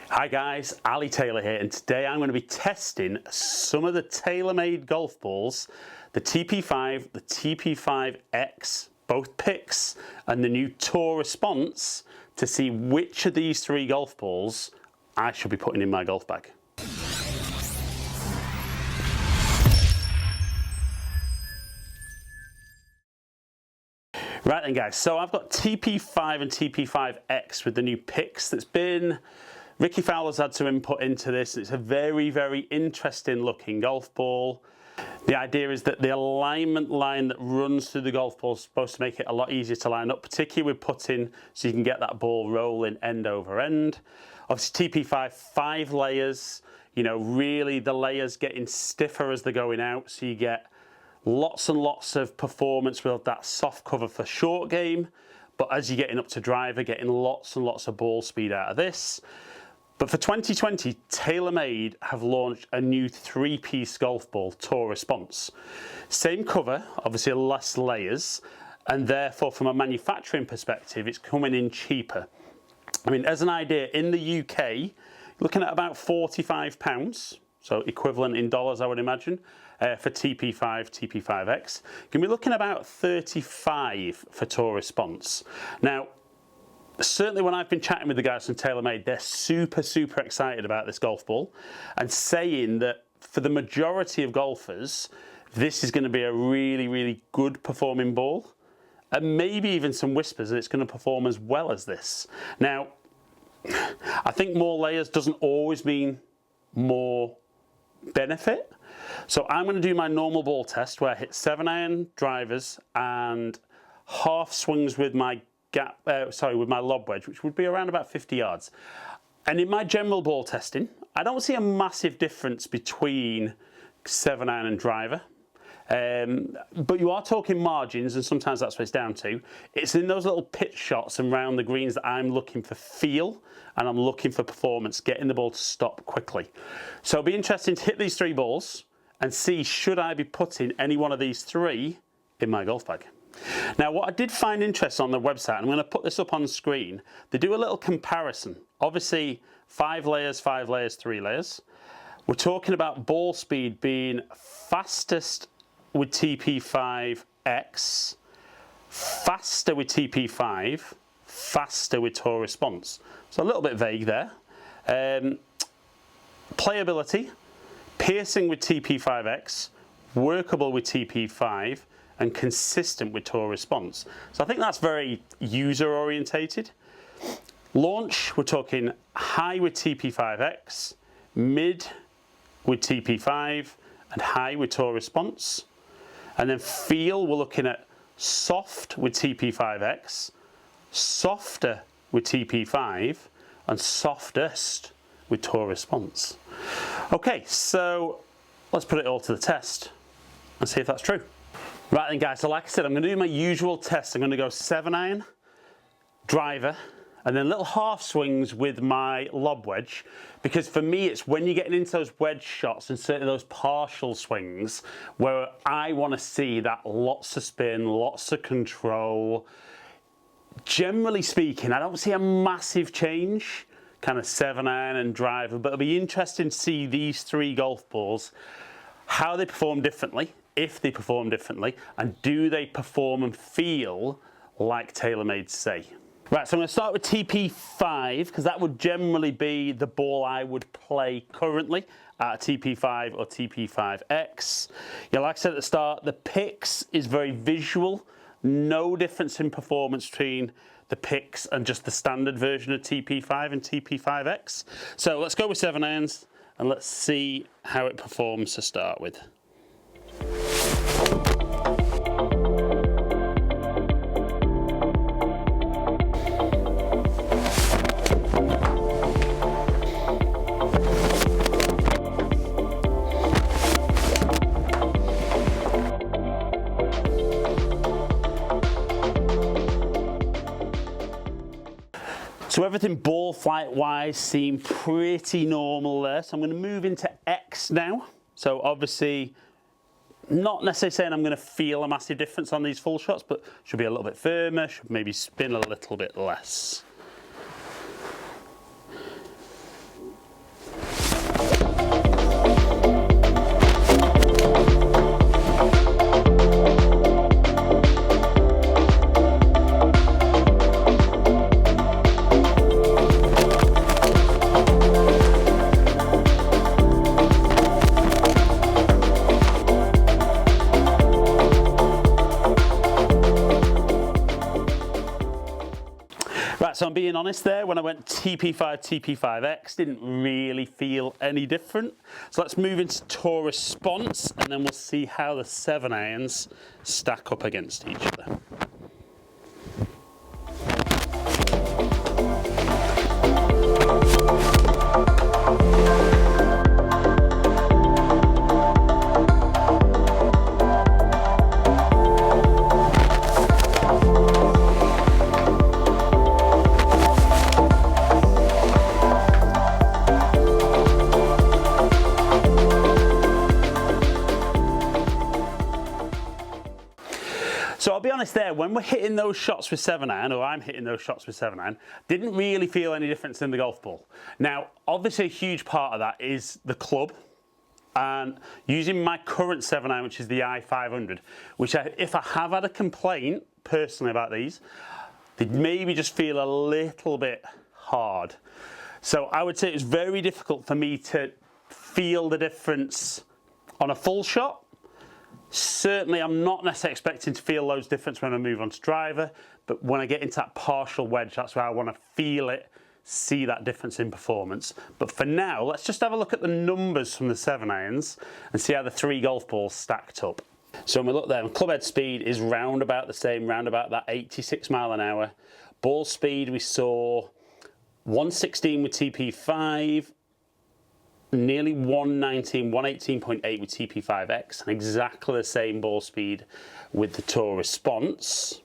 Hi guys, Ali Taylor here, and today I'm going to be testing some of the TaylorMade golf balls, the TP5, the TP5x, both Pix, and the new Tour Response to see which of these three golf balls I should be putting in my golf bag. Right then guys, so I've got TP5 and TP5x with the new Pix that's been... Ricky Fowler's had some input into this. It's a very, very interesting looking golf ball. The idea is that the alignment line that runs through the golf ball is supposed to make it a lot easier to line up, particularly with putting, so you can get that ball rolling end over end. Obviously TP5, 5 layers, you know, really the layers getting stiffer as they're going out, so you get lots and lots of performance with that soft cover for short game, but as you're getting up to driver, getting lots and lots of ball speed out of this. But for 2020, TaylorMade have launched a new 3-piece golf ball, Tour Response. Same cover, obviously less layers, and therefore from a manufacturing perspective, it's coming in cheaper. I mean, as an idea, in the UK, looking at about £45, so equivalent in dollars, I would imagine, for TP5, TP5x. You can be looking at about 35 for Tour Response. Now, certainly when I've been chatting with the guys from TaylorMade, they're super, super excited about this golf ball and saying that for the majority of golfers, this is going to be a really, really good performing ball. And maybe even some whispers that it's going to perform as well as this. Now, I think more layers doesn't always mean more benefit. So I'm going to do my normal ball test where I hit 7-iron drivers and half swings with my with my lob wedge, which would be around about 50 yards. And in my general ball testing, I don't see a massive difference between 7-iron and driver. But you are talking margins, and sometimes that's what it's down to. It's in those little pitch shots and round the greens that I'm looking for feel, and I'm looking for performance, getting the ball to stop quickly. So it'll be interesting to hit these 3 balls and see, should I be putting any one of these 3 in my golf bag? Now, what I did find interesting on the website, I'm going to put this up on the screen, they do a little comparison. Obviously, 5 layers, 5 layers, 3 layers. We're talking about ball speed being fastest with TP5X, faster with TP5, faster with Tour Response. So a little bit vague there. Playability, piercing with TP5X, workable with TP5, and consistent with Tour Response. So I think that's very user orientated. Launch, we're talking high with TP5X, mid with TP5, and high with Tour Response. And then feel, we're looking at soft with TP5X, softer with TP5, and softest with Tour Response. Okay, so let's put it all to the test and see if that's true. Right then guys, so like I said, I'm going to do my usual test. I'm going to go 7-iron, driver, and then little half swings with my lob wedge, because for me it's when you're getting into those wedge shots and certainly those partial swings where I want to see that lots of spin, lots of control. Generally speaking, I don't see a massive change, kind of 7-iron and driver, but it'll be interesting to see these 3 golf balls, how they perform differently, if they perform differently, and do they perform and feel like TaylorMade say. Right, so I'm going to start with TP5, because that would generally be the ball I would play currently at TP5 or TP5X. Yeah, like I said at the start, the Pix is very visual. No difference in performance between the Pix and just the standard version of TP5 and TP5X. So let's go with 7-irons and let's see how it performs to start with. So everything ball flight wise seemed pretty normal there. So I'm going to move into X now. So obviously not necessarily saying I'm going to feel a massive difference on these full shots, but should be a little bit firmer, should maybe spin a little bit less. Right, so I'm being honest there, when I went TP5 TP5x, didn't really feel any different. So let's move into tour response, and then we'll see how the 7 irons stack up against each other. So I'll be honest there, when we're hitting those shots with 7 iron, or I'm hitting those shots with 7 iron, didn't really feel any difference in the golf ball. Now, obviously a huge part of that is the club, and using my current 7 iron, which is the i500, which if I have had a complaint personally about these, they maybe just feel a little bit hard. So I would say it's very difficult for me to feel the difference on a full shot. Certainly, I'm not necessarily expecting to feel those difference when I move on to driver, but when I get into that partial wedge, that's where I want to feel it, see that difference in performance. But for now, let's just have a look at the numbers from the 7 irons and see how the 3 golf balls stacked up. So when we look there, club head speed is round about the same, round about that 86 mile an hour. Ball speed, we saw 116 with TP5, nearly 119, 118.8 with TP5x, and exactly the same ball speed with the tour response.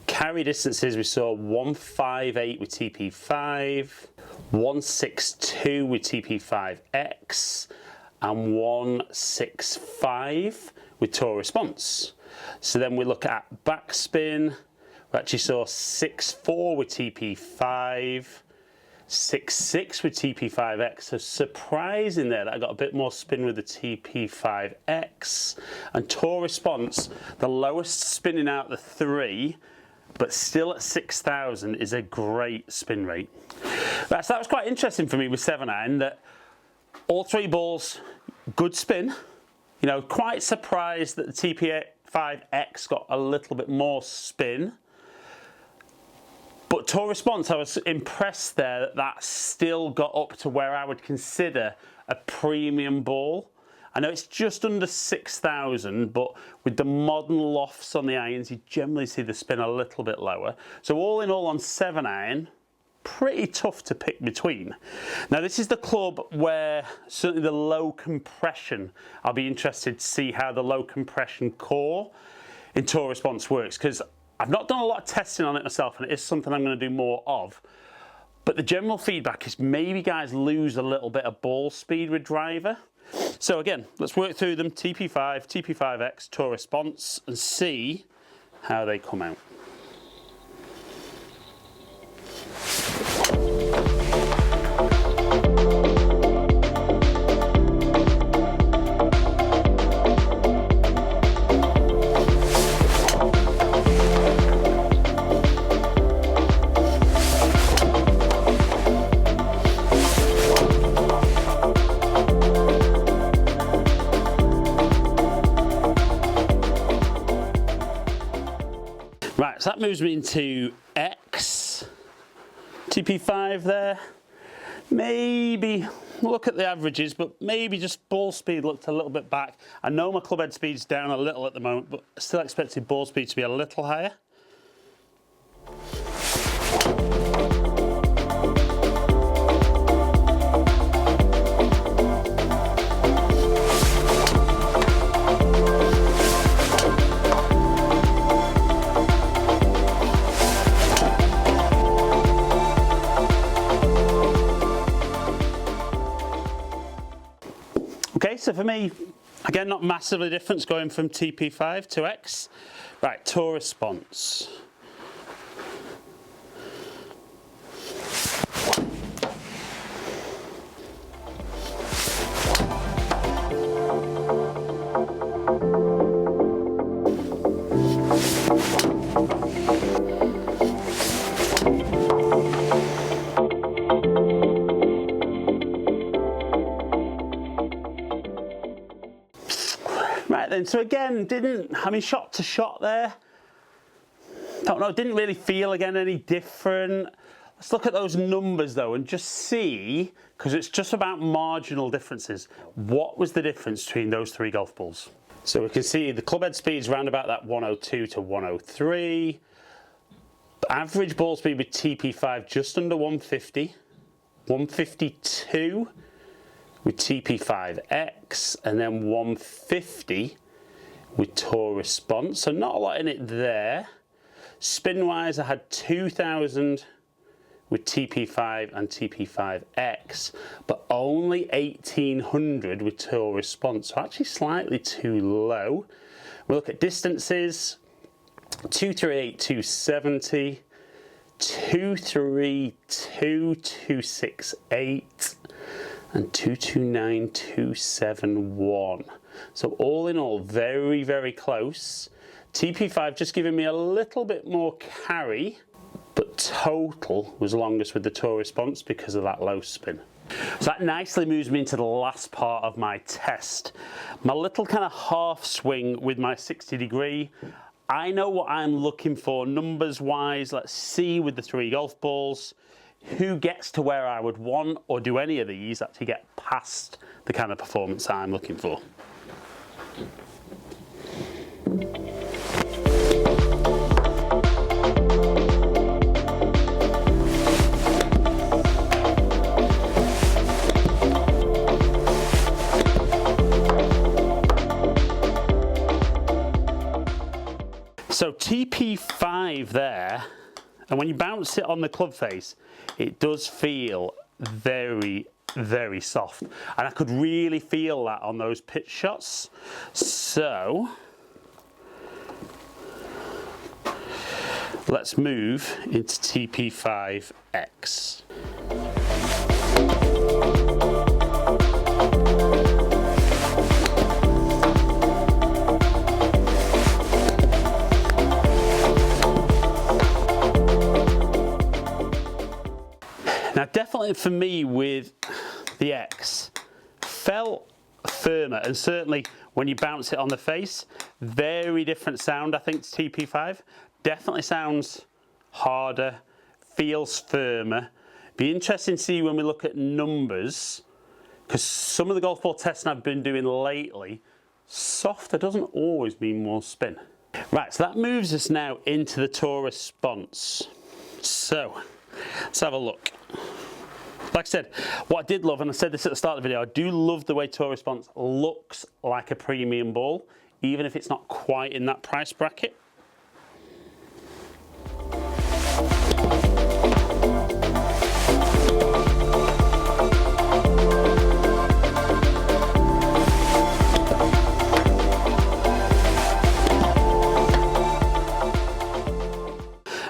Carry distances, we saw 158 with TP5, 162 with TP5x, and 165 with tour response. So then we look at backspin, we actually saw 6.4 with TP5, 6.6 with TP5x, so surprising there that I got a bit more spin with the TP5x. And tour response, the lowest spinning out the 3, but still at 6,000 is a great spin rate. Right, so that was quite interesting for me with 7 iron, that all 3 balls, good spin. You know, quite surprised that the TP5x got a little bit more spin. But tour response, I was impressed there that that still got up to where I would consider a premium ball. I know it's just under 6,000, but with the modern lofts on the irons, you generally see the spin a little bit lower. So all in all on 7 iron, pretty tough to pick between. Now this is the club where certainly the low compression, I'll be interested to see how the low compression core in tour response works, because I've not done a lot of testing on it myself, and it is something I'm going to do more of. But the general feedback is maybe guys lose a little bit of ball speed with driver. So again, let's work through them, TP5, TP5x, tour response, and see how they come out. Right, so that moves me into X, TP5 there. Maybe look at the averages, but maybe just ball speed looked a little bit back. I know my club head speed's down a little at the moment, but I still expected ball speed to be a little higher. Okay, so for me, again, not massively different going from TP5 to X. Right, tour response. Right then, so again, shot to shot there, don't know, didn't really feel again any different. Let's look at those numbers though and just see, because it's just about marginal differences, what was the difference between those three golf balls? So we can see the club head speed's around about that 102 to 103. The average ball speed with TP5 just under 150. 152 with TP5X, and then 150 with tour response. So not a lot in it there. Spin wise, I had 2000 with TP5 and TP5X, but only 1800 with tour response, so actually slightly too low. We look at distances, 238 270, 232 268, and 229 271. So all in all, very, very close. TP5 just giving me a little bit more carry, but total was longest with the tour response because of that low spin. So that nicely moves me into the last part of my test. My little kind of half swing with my 60 degree. I know what I'm looking for numbers wise. Let's see with the three golf balls, who gets to where I would want, or do any of these actually get past the kind of performance I'm looking for. So TP5 there, and when you bounce it on the club face, it does feel very, very soft. And I could really feel that on those pitch shots. So let's move into TP5X. Now definitely for me with the X, felt firmer, and certainly when you bounce it on the face, very different sound I think to TP5. Definitely sounds harder, feels firmer. Be interesting to see when we look at numbers, because some of the golf ball testing I've been doing lately, softer doesn't always mean more spin. Right, so that moves us now into the tour response. So let's have a look. Like I said, what I did love, and I said this at the start of the video, I do love the way tour response looks like a premium ball, even if it's not quite in that price bracket.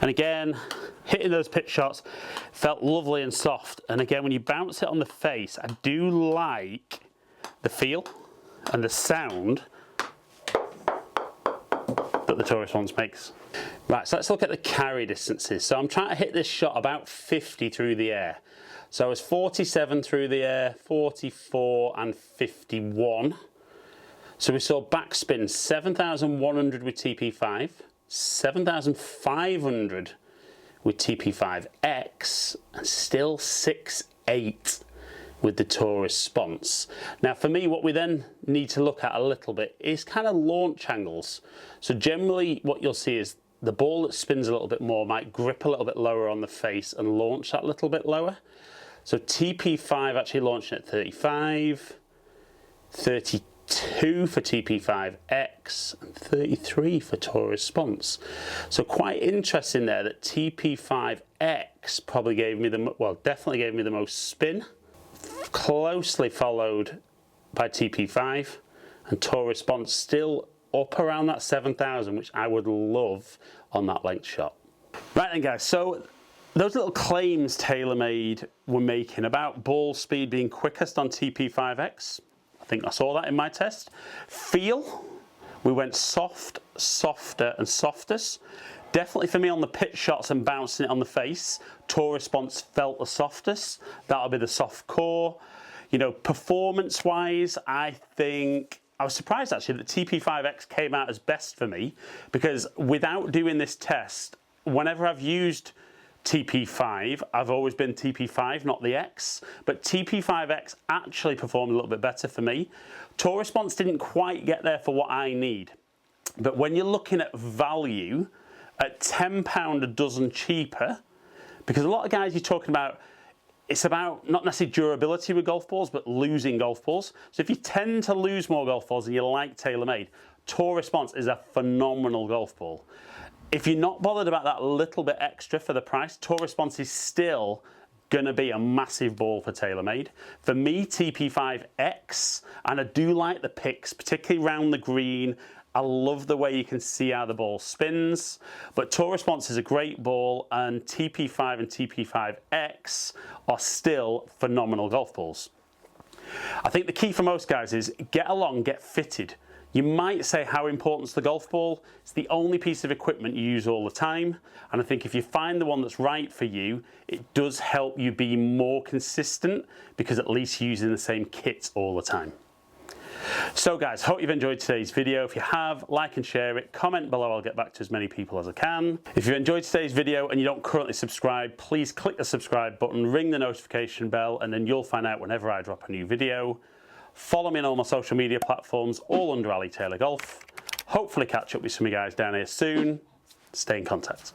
And again, hitting those pitch shots felt lovely and soft. And again, when you bounce it on the face, I do like the feel and the sound that the tour response makes. Right, so let's look at the carry distances. So I'm trying to hit this shot about 50 through the air. So I was 47 through the air, 44 and 51. So we saw backspin 7,100 with TP5, 7,500 with TP5X, and still 6.8 with the tour response. Now for me, what we then need to look at a little bit is kind of launch angles. So generally what you'll see is the ball that spins a little bit more might grip a little bit lower on the face and launch that little bit lower. So TP5 actually launching at 35, 32 for TP5X, and 33 for tour response. So quite interesting there that TP5X probably gave me the, well, definitely gave me the most spin, closely followed by TP5, and tour response still up around that 7,000, which I would love on that length shot. Right then guys, so those little claims TaylorMade were making about ball speed being quickest on TP5X, I think I saw that in my test. Feel, we went soft, softer and softest. Definitely for me on the pitch shots and bouncing it on the face, tour response felt the softest. That'll be the soft core. You know, performance wise, I think, I was surprised actually that TP5X came out as best for me, because without doing this test, whenever I've used TP5. I've always been TP5, not the X, but TP5X actually performed a little bit better for me. Toe response didn't quite get there for what I need. But when you're looking at value, at £10 a dozen cheaper, because a lot of guys you're talking about, it's about not necessarily durability with golf balls, but losing golf balls. So if you tend to lose more golf balls and you like TaylorMade, toe response is a phenomenal golf ball. If you're not bothered about that little bit extra for the price, toe response is still gonna be a massive ball for TaylorMade. For me, TP5X, and I do like the Pix, particularly around the green. I love the way you can see how the ball spins, but toe response is a great ball, and TP5 and TP5X are still phenomenal golf balls. I think the key for most guys is get along, get fitted. You might say, how important is the golf ball? It's the only piece of equipment you use all the time, and I think if you find the one that's right for you, it does help you be more consistent, because at least you're using the same kit all the time. So guys, hope you've enjoyed today's video. If you have, like and share it, comment below, I'll get back to as many people as I can. If you enjoyed today's video and you don't currently subscribe, please click the subscribe button, ring the notification bell, and then you'll find out whenever I drop a new video. Follow me on all my social media platforms, all under Ali Taylor Golf. Hopefully catch up with some of you guys down here soon. Stay in contact.